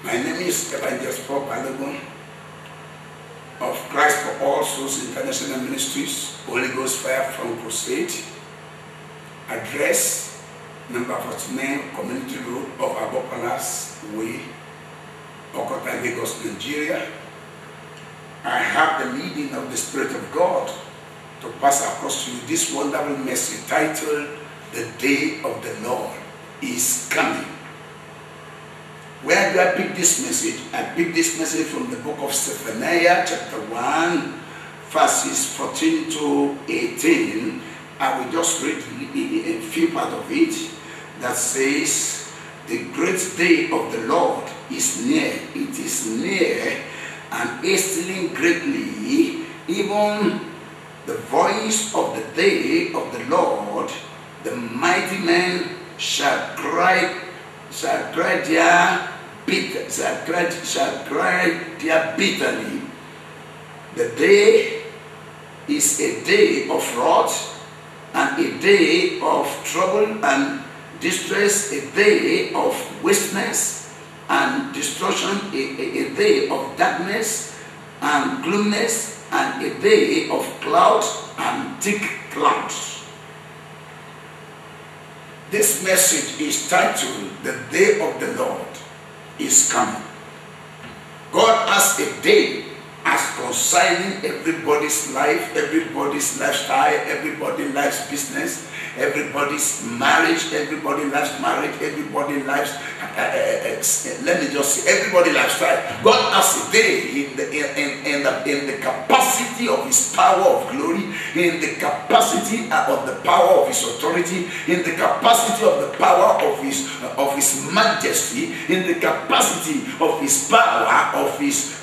My name is Evangelist Paul Balogun of Christ for All Souls International Ministries, Holy Ghost Fire from Crusade, address number 49, Community Road of Abopalas Way, Okota, Lagos, Nigeria. I have the leading of the Spirit of God to pass across to you this wonderful message titled, The Day of the Lord is Coming. Where do I pick this message? I pick this message from the book of Zephaniah chapter 1 verses 14 to 18. I will just read a few parts of it that says, the great day of the Lord is near. It is near and hastening greatly, even the voice of the day of the Lord. The mighty men shall cry there bitterly. The day is a day of wrath and a day of trouble and distress, a day of wasteness and destruction, a day of darkness and gloominess, and a day of clouds and thick clouds. This message is titled, The Day of the Lord is Coming. God has a day as concerning everybody's life, everybody's lifestyle, everybody's life's business, everybody's marriage, everybody's life's marriage, everybody's life's, let me just say, everybody's lifestyle. God has a day in the capacity of His power of glory, in the capacity of the power of His authority, in the capacity of the power of His majesty, in the capacity of His power, of His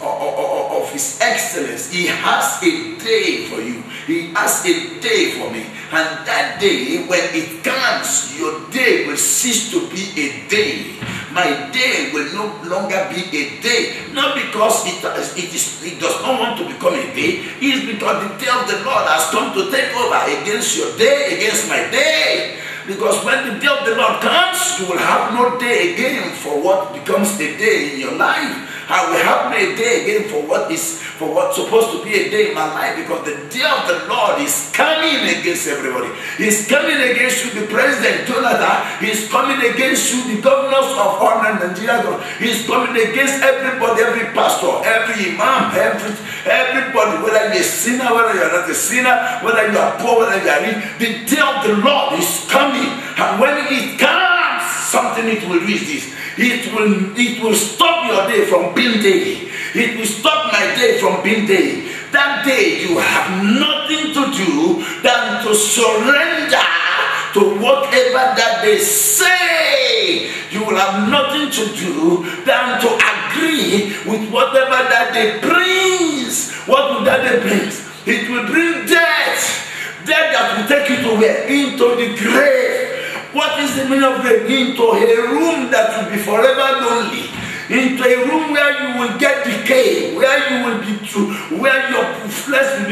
excellence. He has a day for you. He has a day for me. And that day, when it comes, your day will cease to be a day. My day will no longer be a day. Not because it does not want to become a day. It is because the day of the Lord has come to take over against your day, against my day. Because when the day of the Lord comes, you will have no day again for what becomes a day in your life. I will have no day again for what's supposed to be a day in my life, because the day of the Lord is coming against everybody. He's coming against you, the President Jonathan. He's coming against you, the governors of all Nigeria. He's coming against everybody, every pastor, every imam, everybody, whether you're a sinner, whether you're not a sinner, whether you are poor, whether you are rich. The day of the Lord is coming, and when it comes, something it will do is this. It will stop your day from being day. It will stop my day from being day. That day you have nothing to do than to surrender to whatever that they say. You will have nothing to do than to agree with whatever that day brings. What will that day bring? It will bring death. Death that will take you to where? Into the grave. What is the meaning of grave? Into a room that will be forever lonely. Into a room where you will get decay, where you will be true, where your flesh will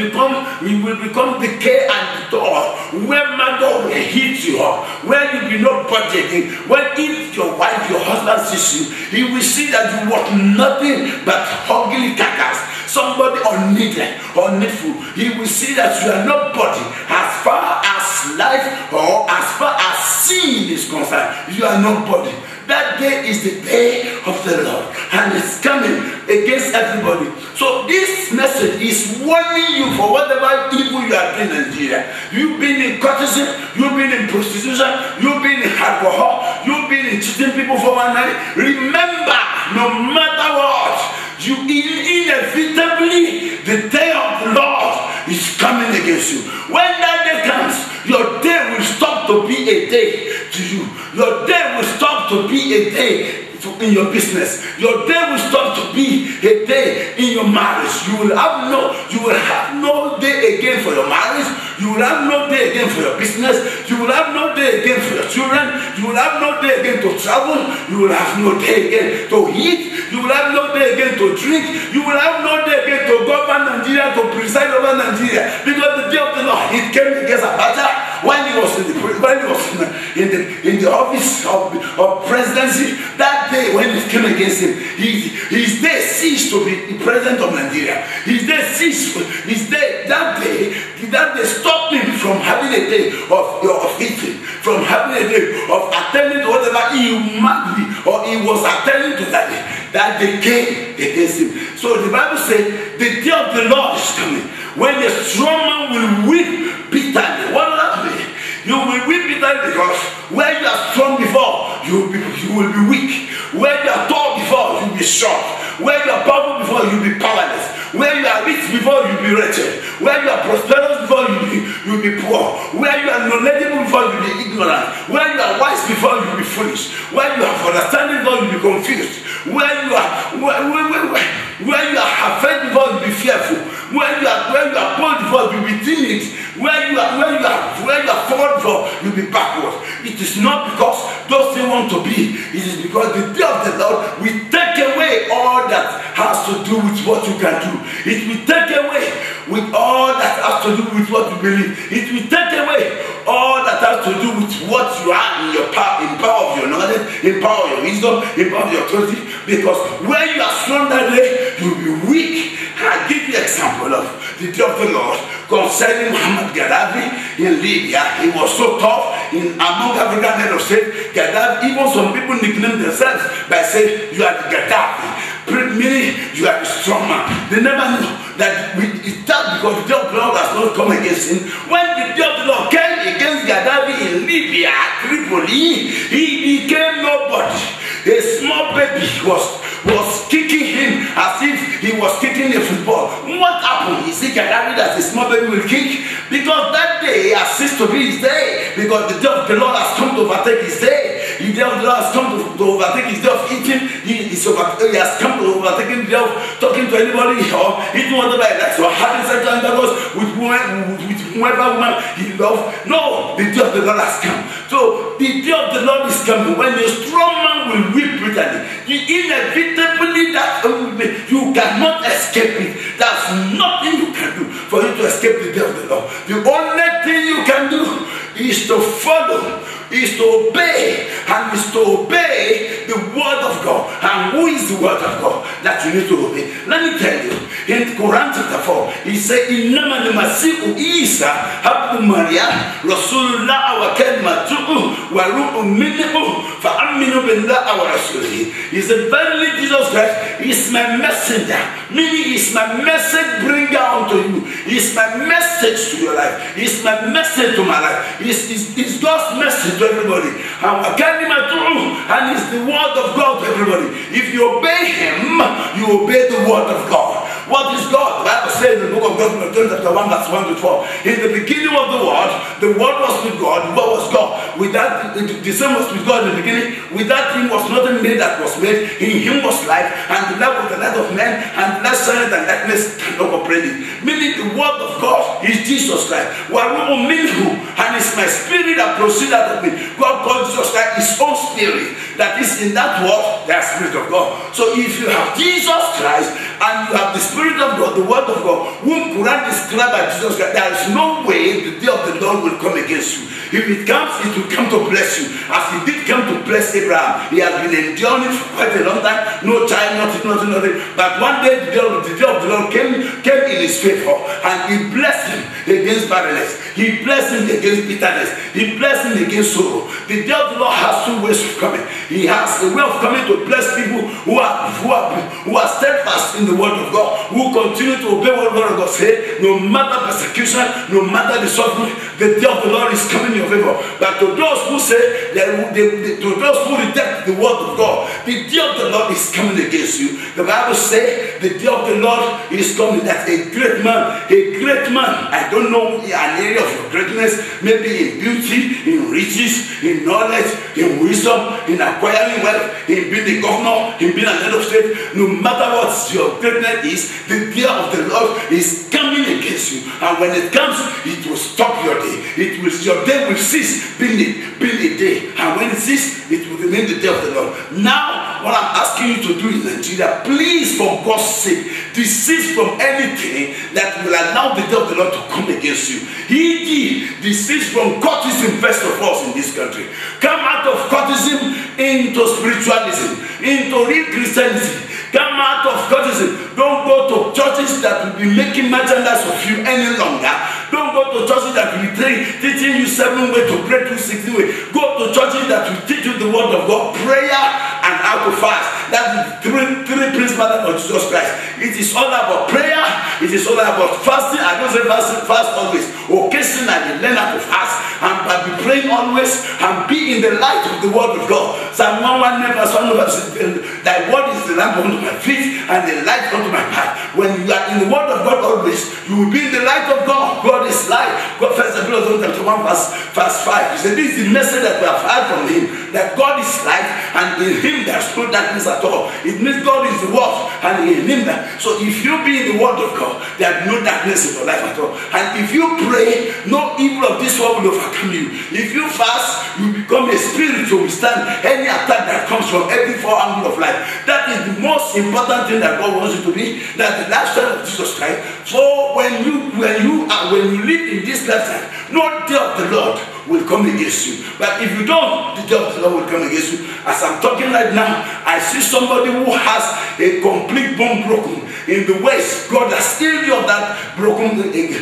become decay and dull, where maggot will hit you up, where you will be not budgeting. When if your wife, your husband sees you, he will see that you want nothing but ugly carcass, somebody unneeded, unneedful. He will see that you are nobody as far as life or as far as sin is concerned. You are nobody. That day is the day of the Lord, and it's coming against everybody. So this message is warning you for whatever evil you are doing in Nigeria. You've been in courtesan, you've been in prostitution, you've been in alcohol, you've been in cheating people for one night. Remember, no matter what, you inevitably, the day of the Lord is coming against you. When that day comes, your day will stop to be a day to you. Your day will stop to be a day in your business. Your day will stop to be a day in your marriage. You will have no day again for your marriage. You will have no day again for your business. You will have no day again for your children. You will have no day again to travel. You will have no day again to eat. You will have no day again to drink. You will have no day again to govern Nigeria, to preside over Nigeria. Because the day of the Lord, it came against Abacha when he was in the office of presidency. That day when he came against him. His day ceased to be the president of Nigeria. His day ceased. That day stopped him from having a day of eating, from having a day of attending to whatever he might be or he was attending to that day. That they came against him. So the Bible says the day of the Lord is coming when the strong man will weep bitterly. What does that mean? You will weep bitterly because where you are strong before, you will be weak. Where you are tall before, you will be short. Where you are powerful before, you will be powerless. Where you are rich before, you will be wretched. Where you are prosperous before, you will be poor. Where you are knowledgeable before, you will be ignorant. Where you are wise before, you will be foolish. Where you have understanding before, you will be confused. Where you are afraid before, you will be fearful. Where you are bold before, you will be timid. Where you are forward before, you will be backward. It is not because those things want to be. It is because the day of the Lord will take away all that has to do with what you can do. It will take away with all that has to do with what you believe. It will take away all that has to do with what you are in your power, in power of your knowledge, in power of your wisdom, in power of your authority. Because when you are strong that day, you will be weak. I give you an example of the day of the Lord concerning Muhammad Gaddafi in Libya. He was so tough among African men of state. Gaddafi, even some people nicknamed themselves by saying, you are the Gaddafi. Meaning you are the strong man. They never knew that it's that because the day of the Lord has not come against him. When the day of the Lord came against Gaddafi in Libya, Tripoli, he became nobody. A small baby was kicking him as if he was kicking a football. What happened? You see Gaddafi that a small baby will kick? Because that day has ceased to be his day. Because the day of the Lord has come to overtake his day. The day of the Lord has come to overtake his day of eating. He has come to overtaking the day of talking to anybody or eating whatever he likes or having sexual intercourse with whoever woman he loves. No, the day of the Lord has come. So the day of the Lord is coming when a strong man will weep bitterly. Inevitably that you cannot escape it. There's nothing you can do for you to escape the day of the Lord. The only thing you can do is to follow, is to obey, and is to obey the word of God. And who is the word of God that you need to obey? Let me tell you, in Quran chapter 4, he said, Innama al-Masihu Isa Abdu Maryam Rasulullah wa kalimatuhu wa ru'un minhu fa'aminu billah wa rasulihi. He said, verily Jesus Christ is my messenger, meaning is my message bringer unto you. Is my message to your life. Is my message to my life. Is God's message to everybody. And it's the word of God to everybody. If you obey him, you obey the word of God. What is God? The Bible says in the book of God, chapter 1, verse 1 to 12. In the beginning of the word was with God, the word was God. Without the same was with God in the beginning. Without him was nothing made that was made. In him was life, and the life was the light of men, and the light shined, and darkness cannot comprehend it. Meaning the word of God is Jesus Christ. And it's my spirit that proceeds out of me. God called Jesus Christ his own spirit. That is in that word, the spirit of God. So if you have Jesus Christ and you have the spirit of God, the word of God, whom Quran described by Jesus Christ, there is no way the day of the Lord will come against you. If it comes, it will come to bless you. As he did come to bless Abraham. He has been enduring for quite a long time. No child, nothing. But one day the day of the Lord came in his favor. And he blessed him against barrenness. He blessed him against bitterness. He blessed him against sorrow. The day of the Lord has two ways of coming. He has a way of coming to bless people who are steadfast in the word of God, who continue to obey what the word of God says, no matter persecution, no matter the suffering. The day of the Lord is coming in your favor. But to those who say, to those who reject the word of God, the day of the Lord is coming against you. The Bible says the day of the Lord is coming. That a great man, I don't know an area of your greatness, maybe in beauty, in riches, in knowledge, in wisdom, in acquiring wealth, in being a governor, in being an head of state. No matter what your greatness is, the day of the Lord is coming against you. And when it comes, it will stop your day. Your day will cease being a day. And when it ceases, it will remain the day of the Lord. Now, what I'm asking you to do in Nigeria, please, for God's sake, desist from anything that will allow the day of the Lord to come against you. Desist from cultism, first of all, in this country. Come out of cultism into spiritualism, into real Christianity. Come out of cultism. Don't go to churches that will be making merchandise of you any longer. Don't go to churches that will be teaching you 7 ways to pray, 260 ways. Go to churches that will teach you the word of God, prayer, and how to fast. That's the three principles of Jesus Christ. It is all about prayer. It is all about fasting. I don't say fast always. Occasionally, learn how to fast. And be praying always and be in the light of the word of God. Psalm 119 verse 1 says, thy word is the lamp unto my feet and the light unto my path. When you are in the word of God always, you will be in the light of God. God is light. God, 1 Thessalonians chapter 1 verse 5. He said, this is the message that we have heard from him, that God is light and in him there is no darkness at all. It means God is the word and in him that. So if you be in the word of God, there is no darkness in your life at all. And if you pray, no evil of this world will overcome you. If you fast, you become a spirit to withstand any attack that comes from every four angle of life. That is the most important thing that God wants you to be. That the lifestyle of Jesus Christ. So when you live in this lifestyle, no day of the Lord will come against you. But if you don't, the day of the Lord will come against you. As I'm talking right now, I see somebody who has a complete bone broken in the waist. God has healed you of that broken in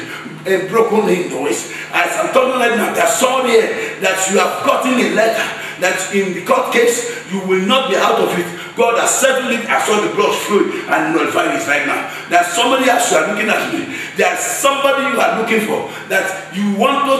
the waist. As I'm talking right now, there's somebody here that you have gotten a letter that in the court case you will not be out of it. God has settled it. I saw the blood flowing and nullified it right now. There's somebody else you are looking at me. There's somebody you are looking for that you want to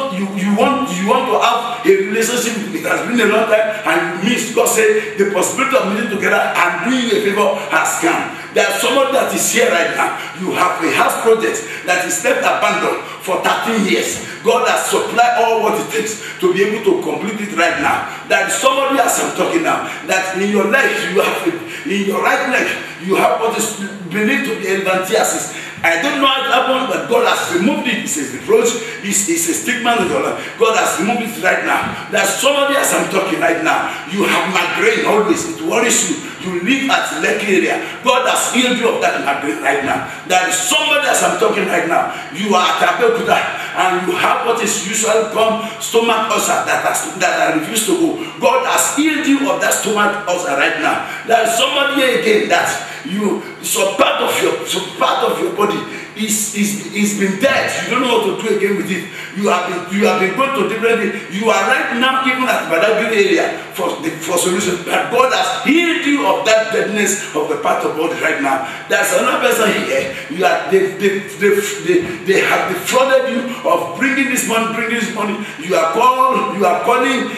have a relationship with. It has been a long time and you missed. God said the possibility of meeting together and doing a favor has come. There's somebody that is here right now. You have a house project that is left abandoned for 13 years. God has supplied all what it takes to be able to complete it right now. There is somebody, as I'm talking now, that in your leg, you have, in your right leg, you have what is believed to be elephantiasis. I don't know how it happened, but God has removed it. It's a reproach, it's a stigma in your life. God has removed it right now. There's somebody, as I'm talking right now, you have migraine always, it worries you. You live at the Lekki area. God has healed you of that migraine right now. There is somebody, as I'm talking right now, you are at Abeokuta and you have what is usually called stomach ulcer that refused to go. God has healed you of that stomach ulcer right now. There is somebody here again that some part of your body is been dead. You don't know what to do again with it. You have been going to different things. You are right now even at Badagry area for solution. But God has healed you of that deadness of the part of body right now. There's another person here. They have defrauded you of bringing this money. You are calling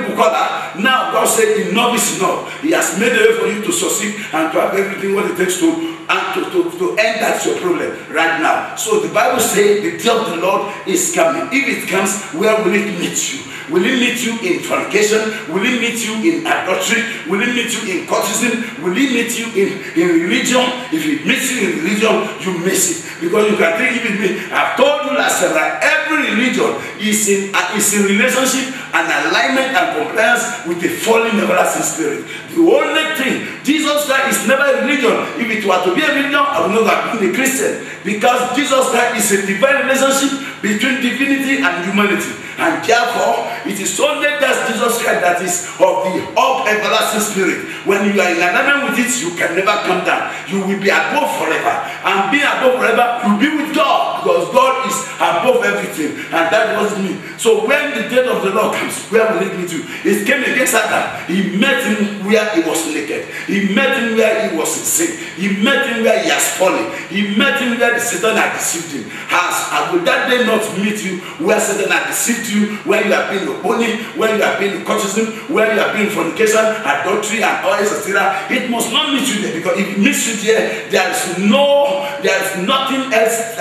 Bukola. Now God said enough is enough. He has made a way for you to succeed and to have everything what it takes to end that your problem right now. So the Bible says the day of the Lord is coming. If it comes, where will it meet you? Will it meet you in fornication? Will it meet you in adultery? Will it meet you in cultism? Will it meet you in religion? If it meets you in religion, you miss it. Because you can think with me. I've told you last time that every religion is in relationship and alignment and compliance with a fallen everlasting spirit. The only thing, Jesus Christ is never a religion. If it were to be a religion, I would not have been a Christian. Because Jesus Christ is a divine relationship between divinity and humanity. And therefore, it is only that Jesus Christ that is of the everlasting spirit. When you are in alignment with it, you can never come down. You will be above forever. And being above forever, you will be with God. Because God is above everything. And that was me. So when the day of the Lord comes, where will it meet you? It came against Adam. He met him where he was naked. He met him where he was in sin. He met him where he has fallen. He met him where the Satan had deceived him. And will that day not meet you where Satan had deceived you, where you have been the pony, where you have been the cultism, where you have been fornication, adultery, and all this, etc. It must not meet you there, because if it meets you there, there is nothing else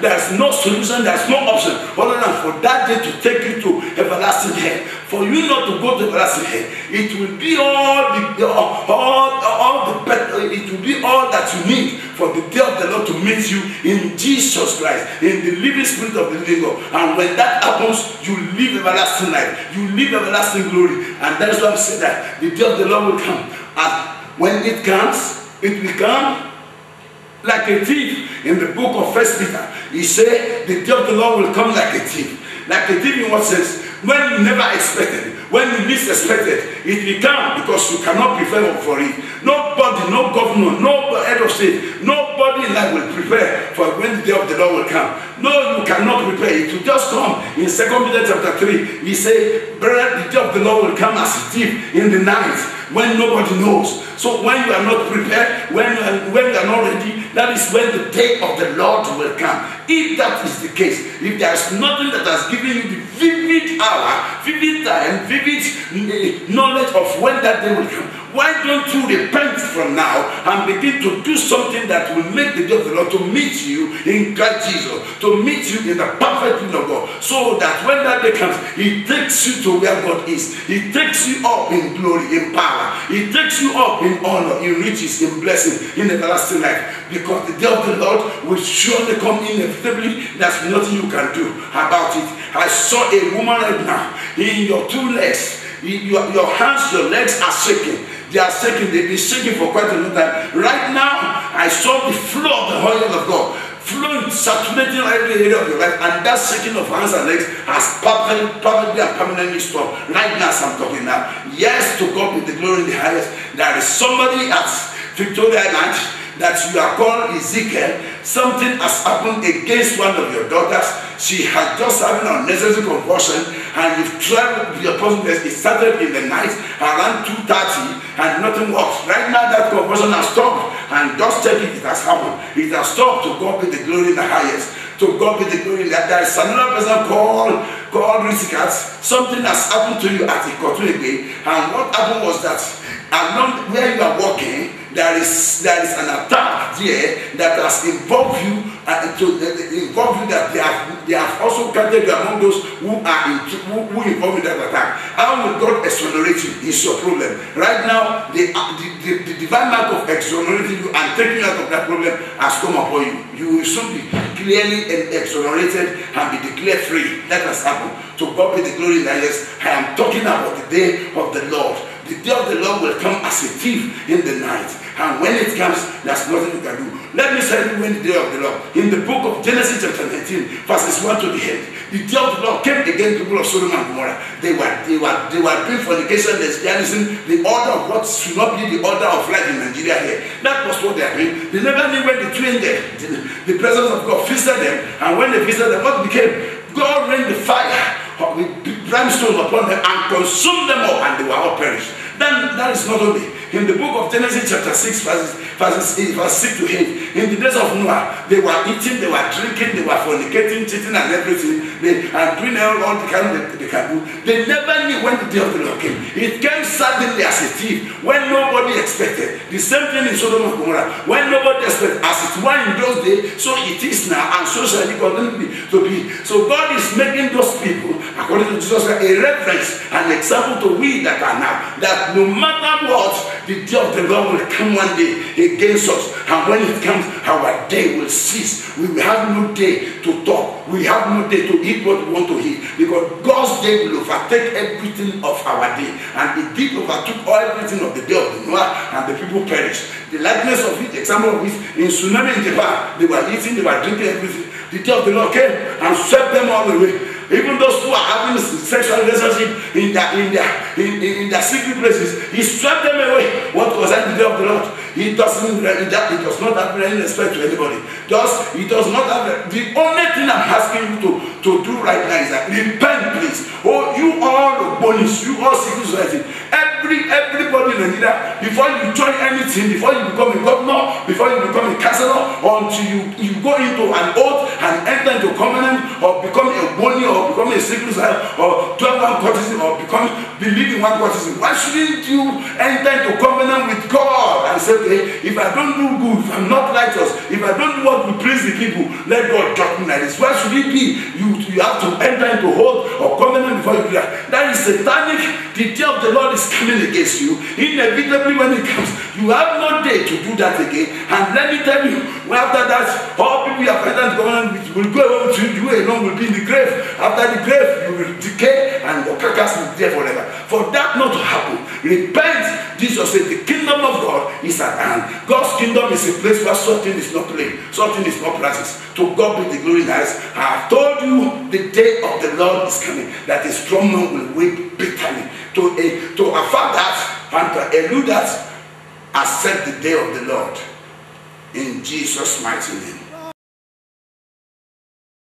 there is no solution, there is no option other than for that day to take you to everlasting hell. For you not to go to everlasting hell, it will be all that you need for the day of the Lord to meet you in Jesus Christ, in the living spirit of the living God. And when that happens, you live everlasting life. You live everlasting glory. And that is why I'm saying that the day of the Lord will come. And when it comes, it will come like a thief. In the book of 1 Peter, he said the day of the Lord will come like a thief. Like a thief in what sense? When you never expected, when you least expected, it will come because you cannot prepare for it. Nobody, no governor, no head of state, nobody in life will prepare for when the day of the Lord will come. No, you cannot prepare. It will just come. In 2 Peter chapter 3, he said, brother, the day of the Lord will come as a thief in the night when nobody knows. So when you are not prepared, when you are not ready, that is when the day of the Lord will come. If that is the case, if there is nothing that has given you the vivid hour, vivid time, vivid knowledge of when that day will come, why don't you repent from now and begin to do something that will make the day of the Lord to meet you in Christ Jesus, to meet you in the perfect will of God, so that when that day comes, He takes you to where God is. He takes you up in glory, in power. He takes you up in honor, in riches, in blessing, in everlasting life. Because the day of the Lord will surely come inevitably. There's nothing you can do about it. I saw a woman right now in your two legs. Your hands, your legs are shaking. They are shaking. They've been shaking for quite a long time. Right now, I saw the flow of the oil of God flowing, saturating every area of your life, and that shaking of hands and legs has perfectly and permanently stopped. Right now, as I'm talking now. Yes, to God be the glory in the highest. There is somebody at Victoria Island that you are called Ezekiel. Something has happened against one of your daughters. She had just having an unnecessary convulsion, and you've tried with your person. It started in the night around 2:30, and nothing works. Right now, that convulsion has stopped, and just check it, it has happened. It has stopped. To God be the glory in the highest. To God be the glory in that. There is another person called Risikat. Something has happened to you at Ikotuegbe, and what happened was that along where you are walking, there is an attack there that has involved you, that they have also counted you among those who involved in that attack. How will God exonerate you is your problem. Right now, the divine mark of exonerating you and taking you out of that problem has come upon you. You will soon be clearly exonerated and be declared free. That has happened. To God be the glory in the highest. I am talking about the day of the Lord. The day of the Lord will come as a thief in the night. And when it comes, there's nothing you can do. Let me tell you when the day of the Lord. In the book of Genesis chapter 19, verses 1 to the end. The day of the Lord came against the people of Sodom and Gomorrah. They were doing fornication, lesbianism, the order of what should not be the order of life in Nigeria here. That was what they are doing. They never knew when the two ended. The presence of God visited them. And when they visited them, what became? God rained the fire with brimstone upon them and consumed them all, and they were all perished. Then that is not only. In the book of Genesis chapter 6, verse 6 to 8, in the days of Noah, they were eating, they were drinking, they were fornicating, cheating and everything, and doing all the kind of they can do. They never knew when the day of the Lord came. It came suddenly as a thief, when nobody expected. The same thing in Sodom and Gomorrah, when nobody expected. As it was in those days, so it is now, and so shall it continue to be. So God is making those people, according to Jesus, a reference, an example to we that are now, that no matter what, the day of the Lord will come one day against us, and when it comes, our day will cease. We will have no day to talk. We have no day to eat what we want to eat, because God's day will overtake everything of our day, and it did overtook everything of the day of the Noah, and the people perished. The likeness of it, example of it, in tsunami in Japan, they were eating, they were drinking everything. The day of the Lord came and swept them all away. Even those who are having sexual relationship in their secret places, He swept them away. What was that the day of the Lord? It does not have any respect to anybody. It does not have. The only thing I'm asking you to do right now is that repent, please. Oh, you all bonus, you all secret society, everybody in Nigeria, before you join anything, before you become a governor, before you become a councillor, until you go into an oath and enter into covenant, or become a boni, or become a secret society, or 12-1 courtesy, or believe in one courtesy. Why shouldn't you enter into covenant with God and say, okay, if I don't do good, if I'm not righteous, if I don't do what will please the people, let God judge me like this. Why should it be? You have to enter into oath or covenant before you do that. That is satanic. The day of the Lord is coming against you. Inevitably when it comes, you have no day to do that again. And let me tell you, after that, all people you have entered covenant with will go away with you. You alone will be in the grave. After the grave, you will decay and your carcass will be there forever. For that not to happen, repent. Jesus said the kingdom of God is at hand. God's kingdom is a place where something is not playing, something is not practiced. To God be the glory in us. I have told you the day of the Lord is coming, that a strong man will weep bitterly. To affirm that and to elude that, accept the day of the Lord in Jesus' mighty name.